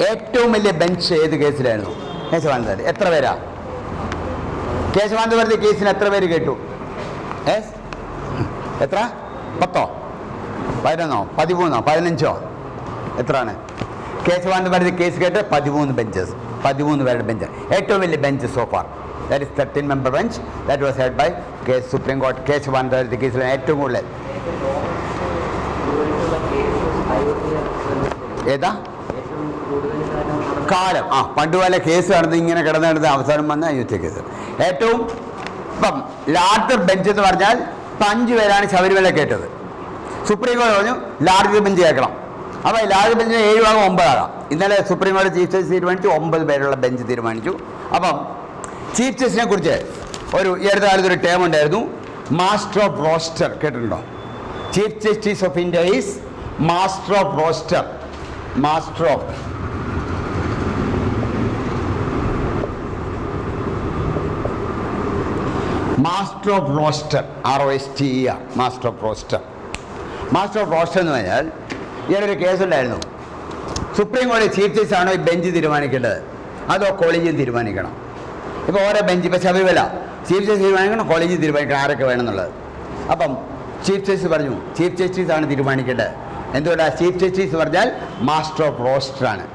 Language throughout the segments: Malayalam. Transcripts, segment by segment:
ഏറ്റവും വലിയ ബെഞ്ച് ഏത് കേസിലായിരുന്നു? കേശവാനന്ദ. എത്ര പേരാ? കേശവാനന്ദ ഭാരതി കേസിന് എത്ര പേര് കേട്ടു? എത്ര? 10, 11, 13, 15? എത്രയാണ്? കേശവാനന്ദ ഭാരതി കേസ് കേട്ട് 13 ബെഞ്ചസ്, 13 പേരുടെ ബെഞ്ച്. ഏറ്റവും വലിയ bench so far. That is 13-member bench that was held by Supreme Court. Kesavananda Bharati കേസിലാണ് ഏറ്റവും കൂടുതൽ. ഏതാ കാലം? പണ്ടുപോലെ കേസ് നടന്ന് ഇങ്ങനെ കിടന്നെടുത്ത് അവസാനം വന്ന അയോധ്യ കേസ്. ഏറ്റവും ഇപ്പം ലാർജർ ബെഞ്ച് എന്ന് പറഞ്ഞാൽ 5 പേരാണ് ശബരിമല കേട്ടത്. സുപ്രീം കോടതി പറഞ്ഞു ലാർജർ ബെഞ്ച് കേൾക്കണം. അപ്പോൾ ലാർജർ ബെഞ്ചിന് 7 ആകാം 9 ആകാം. ഇന്നലെ സുപ്രീം കോടതി ചീഫ് ജസ്റ്റിസ് തീരുമാനിച്ചു 9 പേരുള്ള ബെഞ്ച് തീരുമാനിച്ചു. അപ്പം ചീഫ് ജസ്റ്റിസിനെ കുറിച്ച് ഈ അടുത്ത കാലത്ത് ഒരു ടേം ഉണ്ടായിരുന്നു, മാസ്റ്റർ ഓഫ് റോസ്റ്റർ. കേട്ടിട്ടുണ്ടോ? Chief justice of India is master of roster. Master of roster, ROSTER, master of roster. Master of roster എന്ന് പറഞ്ഞാൽ ഇയാളൊരു കേസുണ്ടായിരുന്നു. സുപ്രീം കോടതി ചീഫ് ജസ്റ്റിസ് ആണോ ഈ ബെഞ്ച് തീരുമാനിക്കേണ്ടത് അതോ കോളേജിൽ തീരുമാനിക്കണം? ഇപ്പോൾ ഓരോ ബെഞ്ച്, ഇപ്പോൾ ശബരിമല ചീഫ് ജസ്റ്റിസ് തീരുമാനിക്കണം, കോളേജിൽ തീരുമാനിക്കണം ആരൊക്കെ വേണമെന്നുള്ളത്. അപ്പം ചീഫ് ജസ്റ്റിസ് പറഞ്ഞു ചീഫ് ജസ്റ്റിസ് ആണ് തീരുമാനിക്കേണ്ടത്. എന്തുകൊണ്ടാണ്? ചീഫ് ജസ്റ്റിസ് പറഞ്ഞാൽ മാസ്റ്റർ ഓഫ് റോസ്റ്ററാണ്.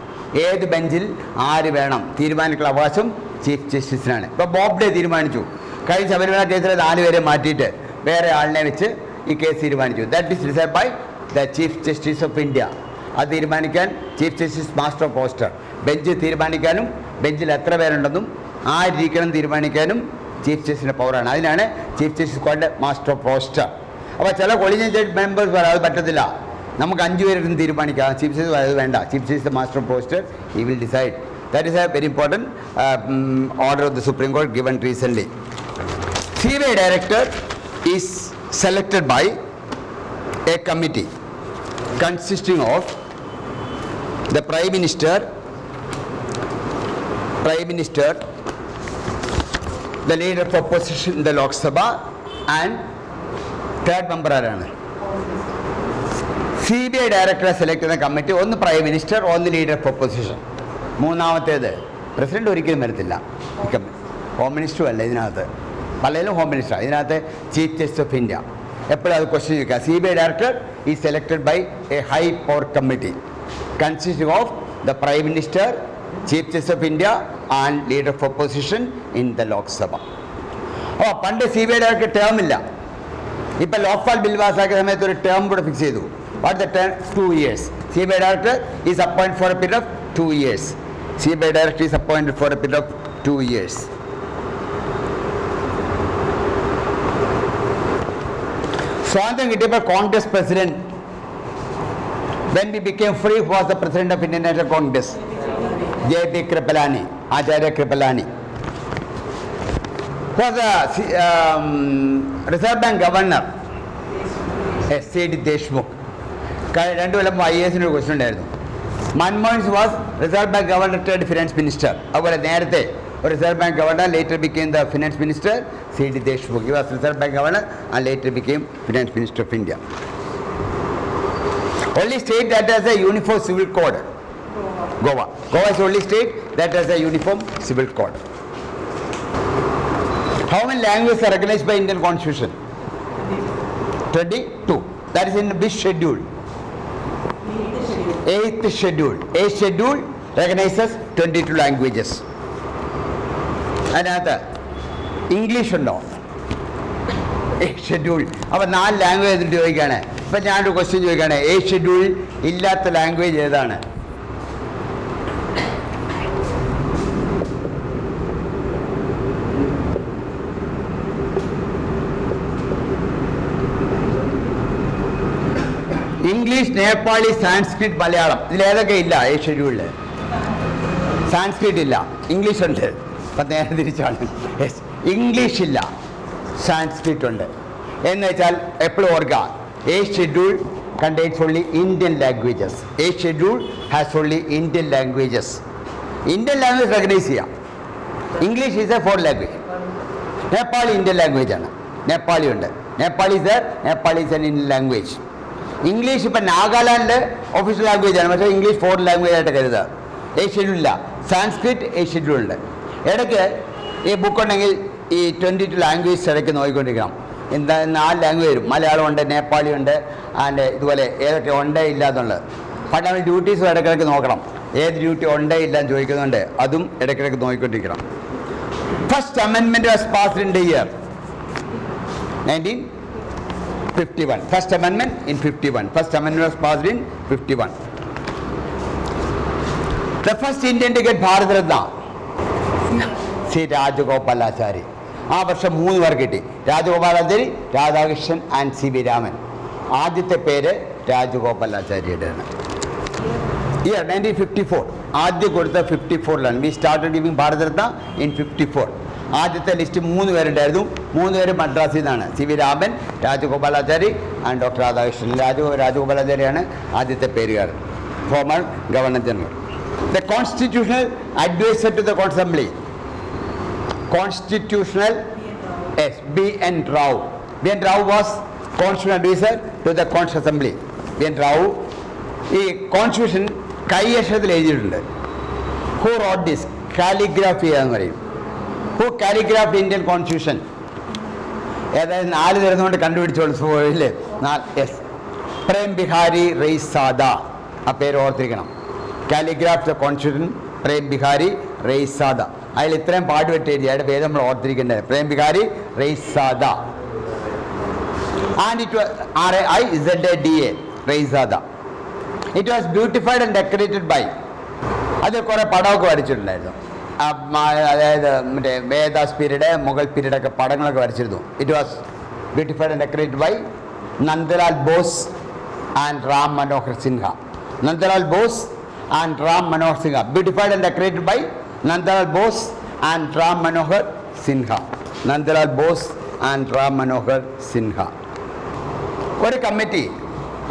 ഏത് ബെഞ്ചിൽ ആര് വേണം തീരുമാനിക്കാനുള്ള അവകാശം ചീഫ് ജസ്റ്റിസിനാണ്. ഇപ്പോൾ ബോബ്ഡെ തീരുമാനിച്ചു കഴിഞ്ഞ ശബരിമല കേസിലെ 4 പേരെ മാറ്റിയിട്ട് വേറെ ആളിനെ വെച്ച് ഈ കേസ് തീരുമാനിച്ചു. That is decide by the chief justice of India. അത് തീരുമാനിക്കാൻ chief justice master of roster. Bench തീരുമാനിക്കാനും ബെഞ്ചിൽ എത്ര പേരുണ്ടെന്നും ആരിക്കണം തീരുമാനിക്കാനും ചീഫ് ജസ്റ്റിസിൻ്റെ പവറാണ്. അതിനാണ് chief justice called master of roster. അപ്പോൾ ചില കൊളീജിയൻ ജഡ്ജ് മെമ്പേഴ്സ് പറയാം അത് പറ്റത്തില്ല, നമുക്ക് 5 പേരിരുന്ന് തീരുമാനിക്കാം. ചീഫ് ജസ്റ്റിസ് അത് വേണ്ട, chief justice master of roster, he will decide. That is a very important order of the Supreme Court given recently. CBI director is selected by a committee consisting of the Prime Minister, the leader of opposition in the Lok Sabha and third member ആരാണ്? CBI director സെലക്ട് ചെയ്യുന്ന കമ്മിറ്റി ഒന്ന് പ്രൈം മിനിസ്റ്റർ, ഒന്ന് ലീഡർ ഓഫ് ഒപ്പോസിഷൻ, മൂന്നാമത്തേത് പ്രസിഡന്റ് ഒരിക്കലും വരത്തില്ല. ഹോം മിനിസ്റ്ററും അല്ല ഇതിനകത്ത്, പലതിലും ഹോം മിനിസ്റ്റർ, ഇതിനകത്ത് ചീഫ് ജസ്റ്റിസ് ഓഫ് ഇന്ത്യ. എപ്പോഴും അത് ക്വസ്റ്റ്യൻ ചോദിക്കുക. CBI director is selected by a high power committee consisting of the prime minister, chief justice of India and leader of opposition in the Lok Sabha. അപ്പോൾ പണ്ട് CBI director ടേം ഇല്ല. ഇപ്പം ലോക്പാൽ ബിൽ പാസ്സാക്കിയ സമയത്ത് ഒരു ടേം കൂടെ ഫിക്സ് ചെയ്തു. What the term? 2 years. CBI director is appointed for a period of 2 years. CBI director is appointed for a period of 2 years. സ്വാതന്ത്ര്യം കിട്ടിയപ്പോൾ Congress president, when we became free, who was the president of Indian National Congress? J.P. Kripalani, Acharya Kripalani. Who was the Reserve Bank Governor? C.D. Deshmukh. 2 കൊല്ലം IAS-ന് ഒരു ക്വസ്റ്റ്യൻ ഉണ്ടായിരുന്നു. Manmohan Singh was reserve bank governor turned finance minister. അതുപോലെ നേരത്തെ Reserve Bank Governor, later became the Finance Minister, C.D. Deshmukh. He was Reserve Bank Governor and later became Finance Minister of India. Only state that has a uniform civil code, Goa. Goa is the only state that has a uniform civil code. How many languages are recognized by Indian Constitution? 22. That is in which schedule? 8th schedule. 8th schedule recognizes 22 languages. അതിനകത്ത് ഇംഗ്ലീഷ് ഉണ്ടോ? ഷെഡ്യൂൾ. അപ്പോൾ 4 ലാംഗ്വേജ് എന്നിട്ട് ചോദിക്കുകയാണ്. ഇപ്പം ഞാനൊരു ക്വസ്റ്റ്യൻ ചോദിക്കുകയാണ്, ഷെഡ്യൂളിൽ ഇല്ലാത്ത ലാംഗ്വേജ് ഏതാണ്? ഇംഗ്ലീഷ്, നേപ്പാളി, സാൻസ്ക്രിറ്റ്, മലയാളം. ഇതിലേതൊക്കെ ഇല്ല ഷെഡ്യൂളിൽ? സാൻസ്ക്രിറ്റ് ഇല്ല, ഇംഗ്ലീഷ് ഉണ്ട്. അപ്പം നേരെ തിരിച്ചാണ്. ഇംഗ്ലീഷ് ഇല്ല, സാൻസ്ക്രിറ്റ് ഉണ്ട്. എന്ന് വെച്ചാൽ എപ്പോഴും ഓർക്കുക, schedule contains only Indian languages. Schedule has only Indian languages. Indian language recognize ചെയ്യാം. English is a foreign language. Nepali Indian language ആണ്. Nepali ഉണ്ട്. Nepali is there. Nepali is an Indian language. English ഇപ്പം നാഗാലാൻഡ് ഒഫീഷ്യൽ ലാംഗ്വേജ് ആണ്, പക്ഷേ ഇംഗ്ലീഷ് ഫോറിൻ ലാംഗ്വേജ് ആയിട്ട് കരുതുക. എ ഷെഡ്യൂളില്ല. സാൻസ്ക്രിറ്റ് എ ഷെഡ്യൂളുണ്ട്. ഇടയ്ക്ക് ഈ ബുക്ക് ഉണ്ടെങ്കിൽ ഈ 22 ലാംഗ്വേജ് ഇടയ്ക്ക് നോക്കിക്കൊണ്ടിരിക്കണം. എന്താ 4 ലാംഗ്വേജ് വരും. മലയാളം ഉണ്ട്, നേപ്പാളി ഉണ്ട്, ആൻഡ് ഇതുപോലെ ഏതൊക്കെ ഉണ്ടേ ഇല്ല എന്നുള്ളത്. ഫണ്ടമെൻ്റൽ ഡ്യൂട്ടീസും ഇടയ്ക്കിടയ്ക്ക് നോക്കണം. ഏത് ഡ്യൂട്ടി ഉണ്ടേ ഇല്ല എന്ന് ചോദിക്കുന്നുണ്ട്, അതും ഇടയ്ക്കിടയ്ക്ക് നോക്കിക്കൊണ്ടിരിക്കണം. First amendment was passed in the year 1951. First amendment in 51. First amendment was passed in 51. The first Indian to get Bharat Ratna, C. Rajagopalachari. ആ വർഷം 3 പേർ കിട്ടി. Rajagopalachari, Radhakrishnan and C V Raman. ആദ്യത്തെ പേര് രാജഗോപാലാചാര്യയുടെയാണ്. ഇയർ 1954. ആദ്യം കൊടുത്ത 54ലാണ്. We started giving Bharat Ratna in 54. ആദ്യത്തെ ലിസ്റ്റ് 3 പേരുണ്ടായിരുന്നു. 3 പേര് മദ്രാസിൽ നിന്നാണ്. C V Raman, Rajagopalachari and doctor Radhakrishnan. രാജഗോപാലാചാരിയാണ് ആദ്യത്തെ പേരുകാരൻ, former governor general. The constitutional adviser to the assembly, constitutional B N Rao. B N Rao was constitution adviser to the constitution assembly. B N Rao ഈ കോൺസ്റ്റിറ്റ്യൂഷൻ കൈയക്ഷരത്തിൽ എഴുതിയിട്ടുണ്ട്. Who rote this? കാലിഗ്രാഫി എന്ന് പറയും. Who calligraphed Indian constitution? ഏതായാലും 4 തരുന്നതുകൊണ്ട് കണ്ടുപിടിച്ചോളൂ. ഇല്ലേ? യെസ്, പ്രേം ബിഹാരി റെയ്സാദ. ആ പേര് ഓർത്തിരിക്കണം. Calligraph the constitution Prem Behari Raizada. അതിൽ ഇത്രയും പാട്ട് വെട്ടി എഴുതി. അയാളുടെ പേര് നമ്മൾ ഓർത്തിരിക്കേണ്ടത് Prem Behari Raizada. And it was RAIZADA Raizada. It was beautified and decorated by. അതിൽ കുറേ പടമൊക്കെ വരച്ചിട്ടുണ്ടായിരുന്നു. അതായത് മറ്റേ വേദാസ് പീരീഡ്, മുഗൾ പീരീഡൊക്കെ പടങ്ങളൊക്കെ വരച്ചിരുന്നു. It was beautified and decorated by Nandalal Bose and Ram Manohar Sinha. Nandalal Bose and Ram Manohar Sinha. Beautified and decorated by Nandalal Bose and Ram Manohar Sinha. Nandalal Bose and Ram Manohar Sinha. ഒരു കമ്മിറ്റി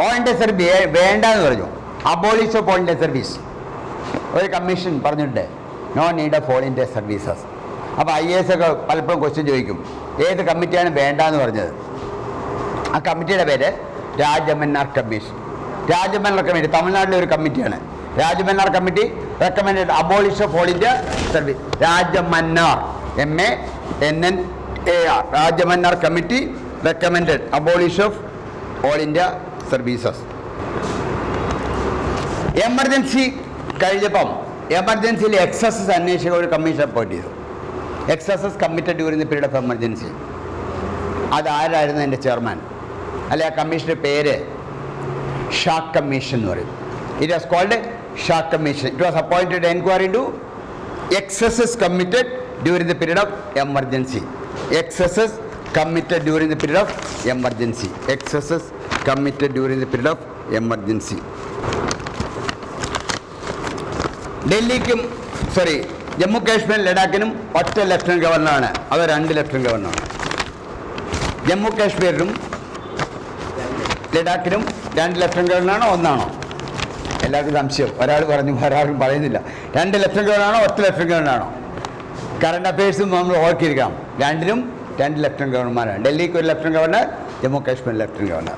ഓൾ ഇന്ത്യ സർവീസ് വേണ്ടെന്ന് പറഞ്ഞു. Abolish of all India service. ഒരു കമ്മീഷൻ പറഞ്ഞിട്ടുണ്ട്, no need of all India services. അപ്പോൾ IAS ഒക്കെ പലപ്പോഴും ക്വസ്റ്റ്യൻ ചോദിക്കും, ഏത് കമ്മിറ്റിയാണ് വേണ്ടാന്ന് പറഞ്ഞത്? ആ കമ്മിറ്റിയുടെ പേര് രാജമന്നാർ കമ്മീഷൻ. രാജമന്നാർ കമ്മിറ്റി തമിഴ്നാട്ടിലെ ഒരു കമ്മിറ്റിയാണ്. Rajamannar committee recommended abolish of all India service. Rajamannar, MNNAR. Rajamannar committee recommended abolish of all India services. Emergency കഴിഞ്ഞപ്പം എമർജൻസിയിൽ എക്സസസ് അന്വേഷിക്കാൻ ഒരു കമ്മീഷൻ അപ്പോയിന്റ് ചെയ്തു. Excesses committed during the period of emergency. അതാരായിരുന്നു എൻ്റെ ചെയർമാൻ? അല്ലെ, ആ കമ്മീഷൻ്റെ പേര് ഷാ കമ്മീഷൻ എന്ന് പറയും. It was called Shah commission. It was appointed enquiry to excesses committed during the period of emergency. Excesses committed during the period of emergency. Excesses committed during the period of emergency. ഡൽഹിക്കും ജമ്മു കാശ്മീർ ലഡാക്കിനും ഒറ്റ ലെഫ്റ്റനന്റ് ഗവർണറാണ്. അത് 2 ലെഫ്റ്റനന്റ് ഗവർണറാണ്. ജമ്മു കാശ്മീരിനും ലഡാക്കിനും 2 ലെഫ്റ്റനന്റ് ഗവർണറാണോ ഒന്നാണോ? എല്ലാവർക്കും സംശയം. ഒരാൾ പറഞ്ഞു, ഒരാളും പറയുന്നില്ല. 2 ലെഫ്റ്റനന്റ് ഗവർണറാണോ ഒറ്റ ലെഫ്റ്റനന്റ് ഗവർണറാണോ? കറണ്ട് അഫയേഴ്സും നമ്മൾ ഓർക്കിയിരിക്കണം. 2നും 2 ലെഫ്റ്റനന്റ് ഗവർണർമാരാണ്. ഡൽഹിക്ക് ഒരു lieutenant governor, Jammu Kashmir lieutenant governor.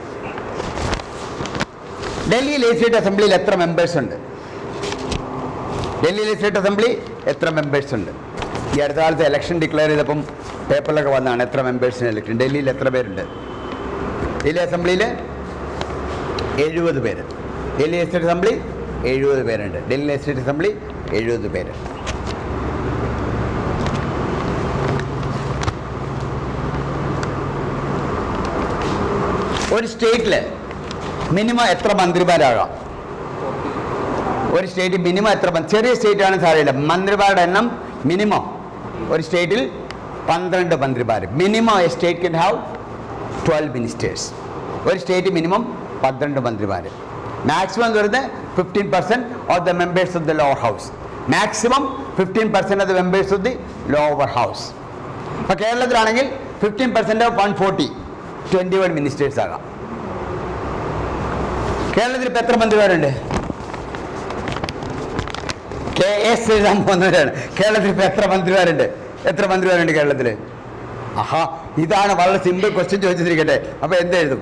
Delhi legislative അസംബ്ലിയിൽ എത്ര മെമ്പേഴ്സ് ഉണ്ട്? ഡൽഹി ലെജിസ്ലേറ്റീവ് അസംബ്ലി എത്ര മെമ്പേഴ്സ് ഉണ്ട്? ഈ അടുത്ത കാലത്ത് ഇലക്ഷൻ ഡിക്ലെയർ ചെയ്തപ്പം പേപ്പറിലൊക്കെ വന്നതാണ് എത്ര മെമ്പേഴ്സിന് ഇലക്ഷൻ. ഡൽഹിയിൽ എത്ര പേരുണ്ട്? ഡൽഹി അസംബ്ലിയിൽ 70 പേര്. ഡൽഹി ലെജിസ്ലേറ്റീവ് അസംബ്ലി 70 പേരുണ്ട്. ഡൽഹി ലെജിസ്ലേറ്റീവ് അസംബ്ലി 70 പേര്. ഒരു സ്റ്റേറ്റിൽ മിനിമം എത്ര മന്ത്രിമാരാകാം? ഒരു സ്റ്റേറ്റിൽ മിനിമം എത്ര? ചെറിയ സ്റ്റേറ്റാണ് സാരമില്ല. മന്ത്രിമാരുടെ എണ്ണം മിനിമം ഒരു സ്റ്റേറ്റിൽ 12 മന്ത്രിമാർ. Minimum A state can have 12 ministers. ഒരു സ്റ്റേറ്റ് മിനിമം 12 മന്ത്രിമാർ. മാക്സിമം എന്ന് പറയുന്നത് 15% of the members of the lower house. Maximum 15% of the members of the lower house. അപ്പോൾ കേരളത്തിലാണെങ്കിൽ 15% ഓഫ് 140, 21 മിനിസ്റ്റേഴ്സ് ആകാം. കേരളത്തിൽ ഇപ്പോൾ എത്ര മന്ത്രിമാരുണ്ട്? KS എഴുതാൻ പോകുന്നവരാണ്. കേരളത്തിൽ ഇപ്പോൾ എത്ര മന്ത്രിമാരുണ്ട്? കേരളത്തിൽ? ആഹാ, ഇതാണ് വളരെ സിമ്പിൾ ക്വസ്റ്റ്യൻ ചോദിച്ചിരിക്കട്ടെ. അപ്പോൾ എന്തെഴുതും?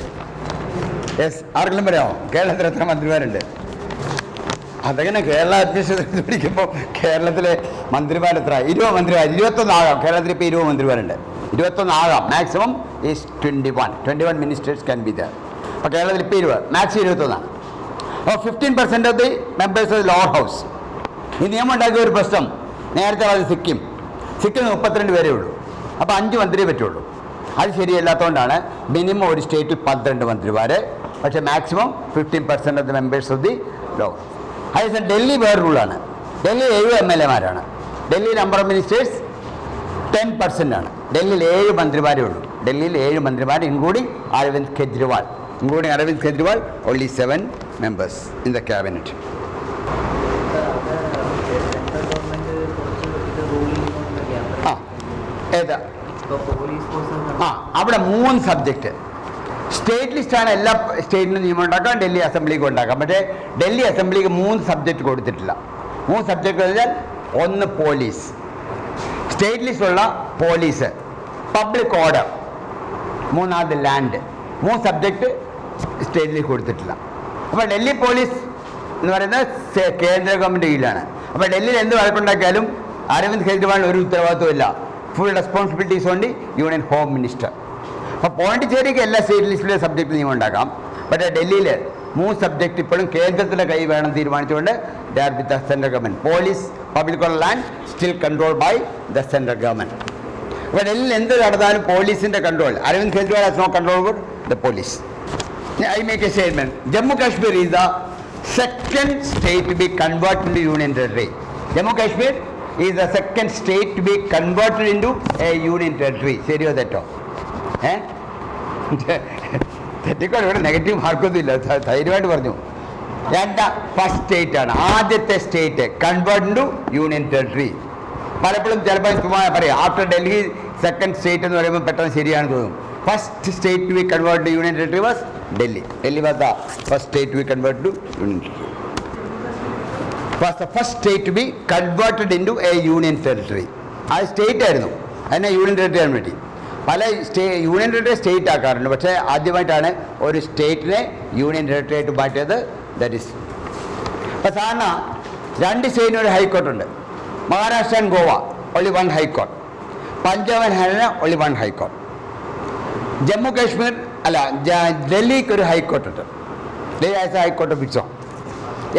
യെസ്, ആർക്കെങ്കിലും പറയാമോ കേരളത്തിൽ എത്ര മന്ത്രിമാരുണ്ട്? അതങ്ങനെ കേരള അധ്യക്ഷത പിടിക്കുമ്പോൾ കേരളത്തിലെ മന്ത്രിമാർ എത്ര? 20 മന്ത്രിമാർ, 21 ആകാം. കേരളത്തിൽ ഇപ്പോൾ 20 മന്ത്രിമാരുണ്ട്. 21 ആകാം. Maximum is 21 ministers can be there. അപ്പോൾ കേരളത്തിൽ ഇപ്പോൾ 20, മാക്സിമം 21. അപ്പോൾ 15% of the members of the lower house. ഈ നിയമം ഉണ്ടാക്കിയ ഒരു പ്രശ്നം നേരത്തെ പറഞ്ഞ സിക്കിം 32 പേരേ ഉള്ളൂ. അപ്പോൾ 5 മന്ത്രിയേ പറ്റുള്ളൂ. അത് ശരിയല്ലാത്തതുകൊണ്ടാണ് മിനിമം ഒരു സ്റ്റേറ്റിൽ 12 മന്ത്രിമാർ, പക്ഷേ maximum 15% of the members of the lower. അതേസമയം ഡൽഹി വേറെ റൂളാണ്. ഡൽഹിയിൽ 7 MLA-മാരാണ്. ഡൽഹി നമ്പർ ഓഫ് മിനിസ്റ്റേഴ്സ് 10% ആണ്. ഡൽഹിയിൽ 7 മന്ത്രിമാരേ ഉള്ളൂ. ഡൽഹിയിൽ 7 മന്ത്രിമാർ including Arvind Kejriwal. only 7 members in the cabinet. ഏതാ? അവിടെ 3 സബ്ജക്റ്റ്. സ്റ്റേറ്റ് ലിസ്റ്റാണ് എല്ലാ സ്റ്റേറ്റിനും നിയമം ഉണ്ടാക്കാം, ഡൽഹി അസംബ്ലിക്ക് ഉണ്ടാക്കാം. പക്ഷേ ഡൽഹി അസംബ്ലിക്ക് 3 സബ്ജക്റ്റ് കൊടുത്തിട്ടില്ല. 3 സബ്ജക്റ്റ് കഴിഞ്ഞാൽ 1 പോലീസ്, സ്റ്റേറ്റ് ലിസ്റ്റുള്ള police, public order, 3 land. 3 subject സ്റ്റേറ്റിലേക്ക് കൊടുത്തിട്ടില്ല. അപ്പോൾ ഡൽഹി പോലീസ് എന്ന് പറയുന്നത് കേന്ദ്ര ഗവൺമെൻറ് കീഴിലാണ്. അപ്പോൾ ഡൽഹിയിൽ എന്ത് വഴക്കുണ്ടാക്കിയാലും അരവിന്ദ് കെജ്രിവാളിന് ഒരു ഉത്തരവാദിത്വമില്ല. Full responsibilities only union home minister. അപ്പോൾ പോണ്ടിച്ചേരിക്ക് എല്ലാ സ്റ്റേറ്റ് ലിസ്റ്റിലെ സബ്ജക്റ്റ് നിയമം ഉണ്ടാക്കാം. പക്ഷേ ഡൽഹിയിൽ 3 സബ്ജക്റ്റ് ഇപ്പോഴും കേന്ദ്രത്തിൻ്റെ കൈ വേണം തീരുമാനിച്ചുകൊണ്ട് there with the central government. Police, public order, land still control by the central government. അപ്പോൾ ഡൽഹിയിൽ എന്ത് നടന്നാലും പോലീസിൻ്റെ control. Arvind Kejriwal has no control over the police. I make a statement. Jammu Kashmir is the second state to be converted into union territory. Jammu Kashmir is the second state to be converted into a union territory. ശരിയോ തെറ്റോ? തെറ്റിക്കോട്ടെ, ഇവിടെ നെഗറ്റീവ് മാർക്കൊന്നും ഇല്ല, ധൈര്യമായിട്ട് പറഞ്ഞു. ഫസ്റ്റ് സ്റ്റേറ്റ് ആണ്, ആദ്യത്തെ state convert to union territory. പലപ്പോഴും ചിലപ്പോൾ പറയാം ആഫ്റ്റർ ഡൽഹി സെക്കൻഡ് സ്റ്റേറ്റ് എന്ന് പറയുമ്പോൾ പെട്ടെന്ന് ശരിയാണെന്ന് തോന്നും. First state to be converted to union territory was Delhi. Delhi was the first state to be converted to union territory. Was the first state to be converted into a union territory. അത് സ്റ്റേറ്റ് ആയിരുന്നു, അതിനെ യൂണിയൻ ടെറിട്ടറി ആകാൻ വേണ്ടി. പല യൂണിയൻ ടെറിട്ടറി സ്റ്റേറ്റ് ആക്കാറുണ്ട്, പക്ഷേ ആദ്യമായിട്ടാണ് ഒരു സ്റ്റേറ്റിനെ യൂണിയൻ ടെറിട്ടറി ആയിട്ട് മാറ്റിയത്. ദാറ്റ് ഈസ് അപ്പോൾ സാധാരണ 2 സ്റ്റേറ്റിന് ഒരു ഹൈക്കോർട്ടുണ്ട്. Maharashtra and Goa only 1 high court. Punjab and Haryana only 1 high court. Jammu Kashmir അല്ല, ഡൽഹിക്ക് ഒരു ഹൈക്കോർട്ടുണ്ട്. Delhi has a high court of its own.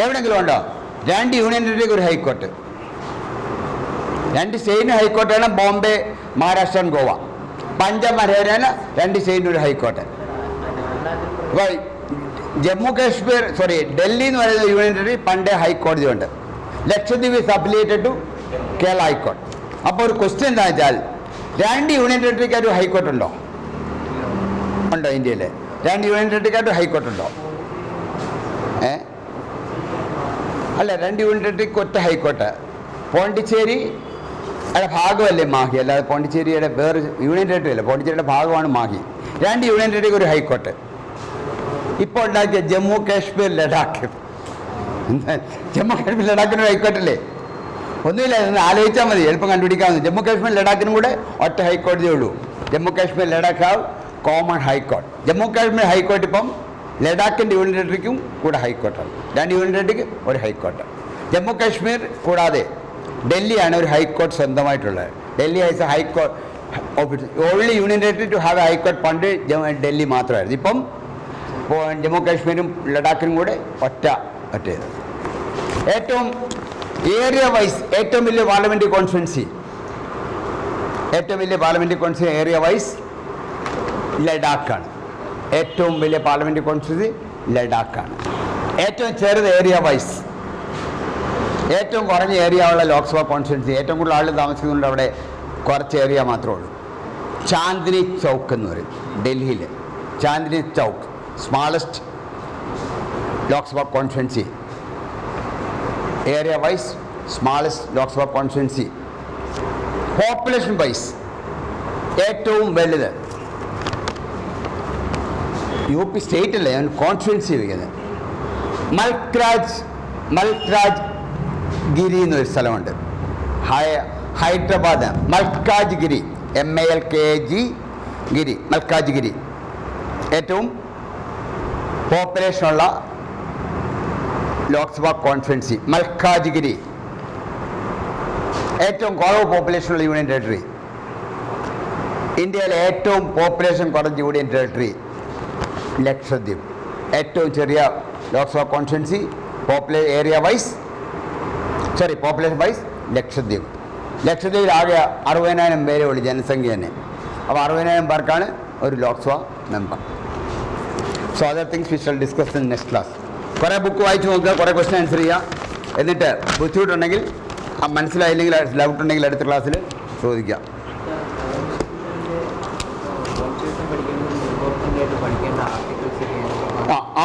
എവിടെയെങ്കിലും ഉണ്ടോ? 2 യൂണിയൻ ടെറിട്ടറിക്ക് ഒരു ഹൈക്കോർട്ട്. 2 സ്റ്റേറ്റിന് ഹൈക്കോർട്ടാണ് ബോംബെ, മഹാരാഷ്ട്ര ആൻഡ് ഗോവ. പഞ്ചാബ് ഹരിയാന 2 സ്റ്റേറ്റിന് ഒരു ഹൈക്കോർട്ട്. അപ്പോൾ ജമ്മു കാശ്മീർ ഡൽഹി എന്ന് പറയുന്ന യൂണിയൻ ടെറിട്ടറി പണ്ടേ ഹൈക്കോടതി ഉണ്ട്. Lakshadweep is affiliated to Kerala high court. അപ്പോൾ ഒരു ക്വസ്റ്റ്യൻ എന്താ വെച്ചാൽ 2 യൂണിയൻ ടെറിട്ടറിക്ക് ഒരു ഹൈക്കോർട്ട് ഉണ്ടോ? ഉണ്ടോ? ഇന്ത്യയിൽ 2 യൂണിയൻ ടെറിട്ടറിക്കായിട്ട് ഹൈക്കോർട്ട് ഉണ്ടോ? അല്ല, 2 യൂണിയൻ ടെറിട്ടറിക്ക് ഒറ്റ ഹൈക്കോർട്ട്. പോണ്ടിച്ചേരി അതിൻ്റെ ഭാഗമല്ലേ മാഹി, അല്ലാതെ പോണ്ടിച്ചേരിയുടെ വേറെ യൂണിയൻ ടെറിട്ടറി അല്ല, പോണ്ടിച്ചേരിയുടെ ഭാഗമാണ് മാഹി. 2 യൂണിയൻ ടെറിട്ടറിക്ക് ഒരു ഹൈക്കോർട്ട്. ഇപ്പോൾ ഉണ്ടാക്കിയ ജമ്മു കാശ്മീർ ലഡാക്ക്, ജമ്മു കാശ്മീർ ലഡാക്കിനൊരു ഹൈക്കോർട്ടല്ലേ? ഒന്നുമില്ല, ഒന്ന് ആലോചിച്ചാൽ മതി, എളുപ്പം കണ്ടുപിടിക്കാവുന്നു. ജമ്മു കാശ്മീർ ലഡാക്കിനും കൂടെ ഒറ്റ ഹൈക്കോടതിയേ ഉള്ളൂ. Jammu Kashmir Ladakh have common high court. Jammu Kashmir high court ഇപ്പം ലഡാക്കിൻ്റെ യൂണിയൻ ടെറിട്ടറിക്കും കൂടെ ഹൈക്കോർട്ടാണ്. 2 യൂണിയൻ ടെറിട്ടറിക്ക് ഒരു ഹൈക്കോർട്ട്. ജമ്മു കാശ്മീർ കൂടാതെ ഡൽഹിയാണ് ഒരു ഹൈക്കോർട്ട് സ്വന്തമായിട്ടുള്ളത്. Delhi has a high court of only union territory to have a high court. പണ്ട് ഡൽഹി മാത്രമായിരുന്നു. ഇപ്പം ജമ്മു കാശ്മീരും ലഡാക്കിനും കൂടെ ഒറ്റയത്. ഏറ്റവും ഏരിയ വൈസ് ഏറ്റവും വലിയ പാർലമെൻ്ററി കോൺസ്റ്റിറ്റ്യുവൻസി ഏരിയ വൈസ് ലഡാക്കാണ്. ഏറ്റവും വലിയ പാർലമെൻ്ററി കോൺസ്റ്റിറ്റ്യുവൻസി ലഡാക്കാണ്. ഏറ്റവും ചെറുത് ഏരിയ വൈസ്, ഏറ്റവും കുറഞ്ഞ ഏരിയ ഉള്ള ലോക്സഭാ കോൺസ്റ്റിറ്റ്യുവൻസി, ഏറ്റവും കൂടുതൽ ആളുകൾ താമസിക്കുന്നുണ്ട് അവിടെ കുറച്ച് ഏരിയ മാത്രമേ ഉള്ളൂ. ചാന്ദിനി ചൗക്ക് എന്ന് പറയും ഡൽഹിയിൽ. Chandni Chowk smallest Lok Sabha constituency, area wise smallest Lok Sabha constituency. Population wise ഏറ്റവും വലുത് UP സ്റ്റേറ്റ് അല്ലേ, ഞാൻ കോൺസ്റ്റിറ്റ്യുവൻസി വയ്ക്കുന്നത്. മൽക്രാജ് ഗിരി എന്നൊരു സ്ഥലമുണ്ട് ഹൈദരാബാദ്. മൽക്കാജ് ഗിരി, MALKAG ഗിരി, മൽക്കാജ് ഗിരി ഏറ്റവും പോപ്പുലേഷനുള്ള ലോക്സഭാ കോൺസ്റ്റിറ്റ്യുവൻസി. മൽക്കാജിഗിരി ഏറ്റവും കുറവ് പോപ്പുലേഷനുള്ള യൂണിയൻ ടെറിട്ടറി. ഇന്ത്യയിലെ ഏറ്റവും പോപ്പുലേഷൻ കുറഞ്ഞ യൂണിയൻ ടെറിട്ടറി ലക്ഷദ്വീപ്. ഏറ്റവും ചെറിയ Lok Sabha constituency population wise Lakshadweep. ലക്ഷദ്വീപിൽ ആകെ 60,000 പേരേ ഉള്ളൂ ജനസംഖ്യ തന്നെ. അപ്പോൾ 60,000 പേർക്കാണ് ഒരു Lok Sabha member. So other things we shall discuss in next class. കുറേ ബുക്ക് വായിച്ച് നോക്കുക, കുറേ ക്വസ്റ്റ്യൻ ആൻസർ ചെയ്യുക. എന്നിട്ട് ബുദ്ധിമുട്ടുണ്ടെങ്കിൽ മനസ്സിലായില്ലെങ്കിൽ ഡൗട്ട് ഉണ്ടെങ്കിൽ അടുത്ത ക്ലാസ്സിൽ ചോദിക്കാം.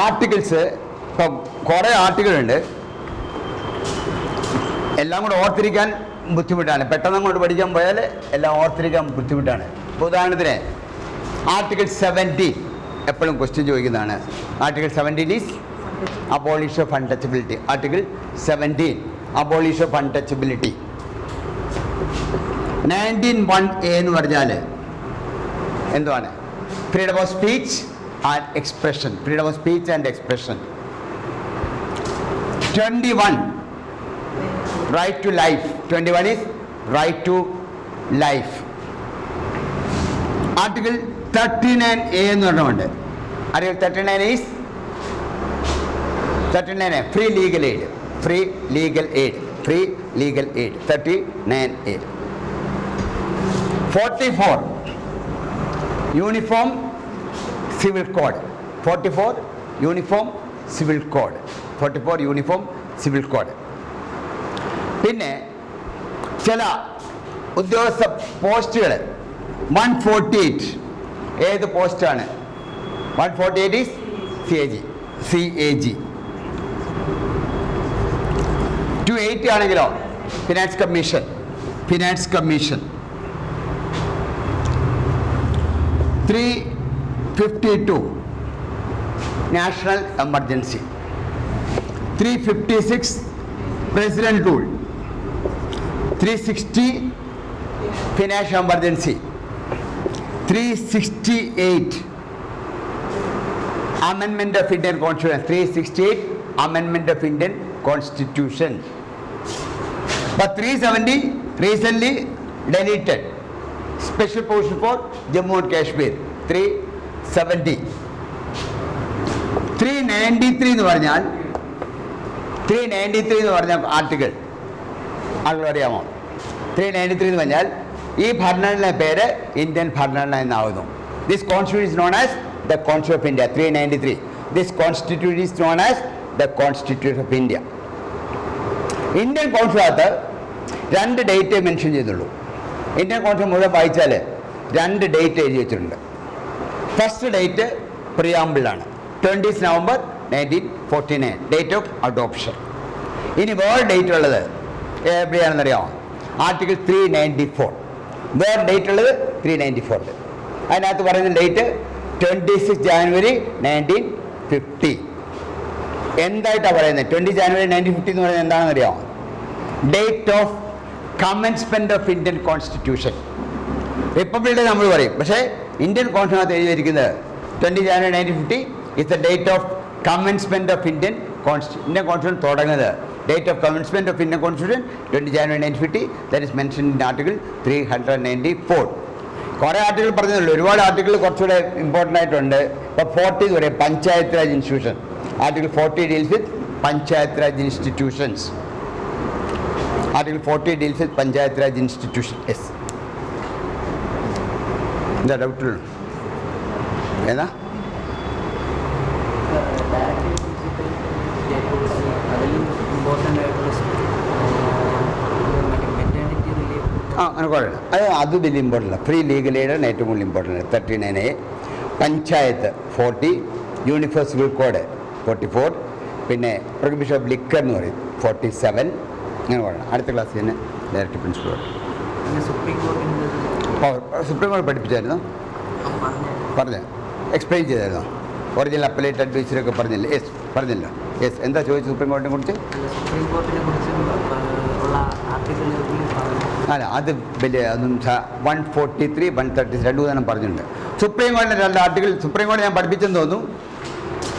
ആർട്ടിക്കിൾസ് ഇപ്പം കുറേ ആർട്ടിക്കിളുണ്ട്. എല്ലാം കൂടെ ഓർത്തിരിക്കാൻ ബുദ്ധിമുട്ടാണ്. പെട്ടെന്ന് അങ്ങോട്ട് പഠിക്കാൻ പോയാൽ എല്ലാം ഓർത്തിരിക്കാൻ ബുദ്ധിമുട്ടാണ്. ഇപ്പോൾ ഉദാഹരണത്തിന് ആർട്ടിക്കിൾ 17 എപ്പോഴും ക്വസ്റ്റ്യൻ ചോദിക്കുന്നതാണ്. Article 17 is abolish of untouchability. Article 17 abolish of untouchability. 19(1)A എന്ന് പറഞ്ഞാൽ എന്തുവാണ്? Freedom of speech and expression. Freedom of speech and expression. 21 right to life. 21 is right to life. Article 39A എന്ന് പറഞ്ഞുകൊണ്ട് article 39 is 39A free legal aid. Free legal aid. Free legal aid 39A. 44 uniform civil code. 44 uniform civil code. 44 uniform civil code. പിന്നെ ചില ഉദ്യോഗസ്ഥ പോസ്റ്റുകൾ 148 ഏത് പോസ്റ്റാണ്? 148 ഈസ് CAG. 280 ആണെങ്കിലോ finance commission. 352 national emergency. 356 president rule. 360 financial emergency. 368 amendment of Indian Constitution. 368 amendment of Indian Constitution. But 370 recently deleted. Special provision for Jammu and Kashmir. 370. 393 എന്ന് പറഞ്ഞാൽ ആർട്ടിക്കിൾ ആളുകൾ അറിയാമോ? 393 എന്ന് പറഞ്ഞാൽ ഈ ഭരണഘടന പേര് ഇന്ത്യൻ ഭരണഘടന എന്നാവുന്നു. This constitution is known as the constitution of India. 393. This constitution is known as the constitution of India. Indian കോൺസ്റ്റിറ്റ്യൂഷനകത്ത് 2 ഡേറ്റേ മെൻഷൻ ചെയ്തുള്ളൂ. ഇന്ത്യൻ കോൺസ്റ്റിറ്റ്യൂഷൻ മുഴുവൻ വായിച്ചാൽ 2 ഡേറ്റ് എഴുതി വെച്ചിട്ടുണ്ട്. ഫസ്റ്റ് ഡേറ്റ് പ്രിയാമ്പിളാണ്. 20 November 1949 ഡേറ്റ് ഓഫ് അഡോപ്ഷൻ. ഇനി വേറെ ഡേറ്റ് ഉള്ളത് എവിടെയാണെന്നറിയാമോ? ആർട്ടിക്കിൾ 394. വേറെ ഡേറ്റ് ഉള്ളത് 394. അതിനകത്ത് പറയുന്ന ഡേറ്റ് 26 January 1950. എന്തായിട്ടാണ് പറയുന്നത്? 20 January 1950 എന്ന് പറയുന്നത് എന്താണെന്ന് അറിയാമോ? Date of commencement of Indian constitution. Republic നമ്മൾ പറയും, പക്ഷേ ഇന്ത്യൻ കോൺസ്റ്റിറ്റ്യൂഷനകത്ത് എഴുതിയിരിക്കുന്നത് 20 January 1950 is the date of commencement of Indian Constitution തുടങ്ങുന്നത്. Date of commencement of Indian Constitution 20 January 1950. That is mentioned in Article 394. കുറേ ആർട്ടിക്കിൾ പറഞ്ഞതുള്ളൂ. ഒരുപാട് ആർട്ടിക്കിൾ കുറച്ചുകൂടെ ഇമ്പോർട്ടൻ്റ് ആയിട്ടുണ്ട്. ഇപ്പോൾ 40 വരെ panchayat Raj institution. Article 40 deals with panchayat Raj institutions. Article 40 deals with panchayat Raj institution. Yes, എന്താ ഡൗട്ടുള്ളൂ? ഏതാ? അങ്ങനെ കുഴപ്പമില്ല. അത് വലിയ ഇമ്പോർട്ടൻ്റ്. ഫ്രീ ലീഗൽ എയ്ഡാണ് ഏറ്റവും കൂടുതൽ important. 39A. Panchayat 40. Uniform civil code 44. പിന്നെ പ്രൊഹിബിഷൻ ഓഫ് ലിക്കർ എന്ന് പറയും 47. അങ്ങനെ പറയണം. അടുത്ത ക്ലാസ്സിൽ തന്നെ ഡയറക്റ്റ് പ്രിൻസിപ്പൾ. സുപ്രീം കോടതി പഠിപ്പിച്ചായിരുന്നു? എക്സ്പ്ലെയിൻ ചെയ്തായിരുന്നോ? ഒറിജിനൽ അപ്പലേറ്റ് അഡ്വൈസറൊക്കെ പറഞ്ഞില്ലേ? യെസ്, പറഞ്ഞല്ലോ. യെസ്, എന്താ ചോദിച്ചത് സുപ്രീം കോടതിനെ കുറിച്ച്? അല്ല, അത് വലിയ ഒന്നും 143, 136 2 പറഞ്ഞിട്ടുണ്ട്. സുപ്രീം കോടതിയുടെ 2 ആർട്ടിക്കിൾ സുപ്രീം കോടതി ഞാൻ പഠിപ്പിച്ചെന്ന് തോന്നുന്നു.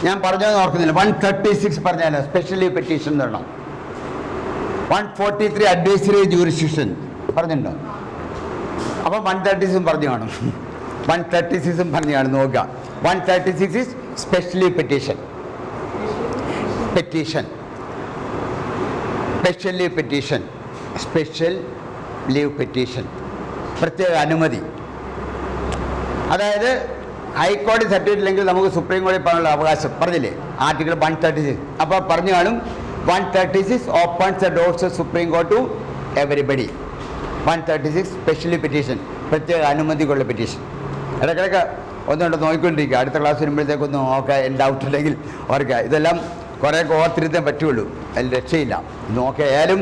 ഞാൻ പറഞ്ഞതെന്ന് ഓർക്കുന്നില്ല. 136 പറഞ്ഞാൽ സ്പെഷ്യൽ ലീവ് പെറ്റീഷൻ തരണം. 143 അഡ്വൈസറി ജൂറിസ്ഡിക്ഷൻ പറഞ്ഞിട്ടുണ്ടോ? അപ്പോൾ 136 പറഞ്ഞു കാണും. 136 പറഞ്ഞു കാണും. നോക്കുക, 136 is special leave petition. Special leave petition, special leave petition, പ്രത്യേക അനുമതി. അതായത് ഹൈക്കോടതി സർട്ടിഫിക്കറ്റ് ഇല്ലെങ്കിൽ നമുക്ക് സുപ്രീം കോടതി പോകാനുള്ള അവകാശം പറഞ്ഞില്ലേ, ആർട്ടിക്കിൾ 136. അപ്പോൾ പറഞ്ഞു കാണും 136 opens the doors of Supreme Court to everybody. 136 special petition, പ്രത്യേക അനുമതിക്കുള്ള പെറ്റീഷൻ. ഇടയ്ക്കിടയ്ക്ക് ഒന്നുകൊണ്ട് നോക്കിക്കൊണ്ടിരിക്കുക. അടുത്ത ക്ലാസ് വരുമ്പോഴത്തേക്കൊന്ന് നോക്കുക, ഡൗട്ട് ഉണ്ടെങ്കിൽ ഓർക്കുക. ഇതെല്ലാം കുറേയൊക്കെ ഓർത്തിരുത്താൻ പറ്റുള്ളൂ, അതിൽ രക്ഷയില്ല. നോക്കിയാലും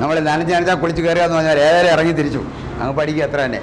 നമ്മൾ നനഞ്ഞാൽ കുളിച്ച് കയറുക എന്ന് പറഞ്ഞാൽ ഏതായാലും ഇറങ്ങി തിരിച്ചു അങ്ങ് പഠിക്കുക, അത്ര തന്നെ.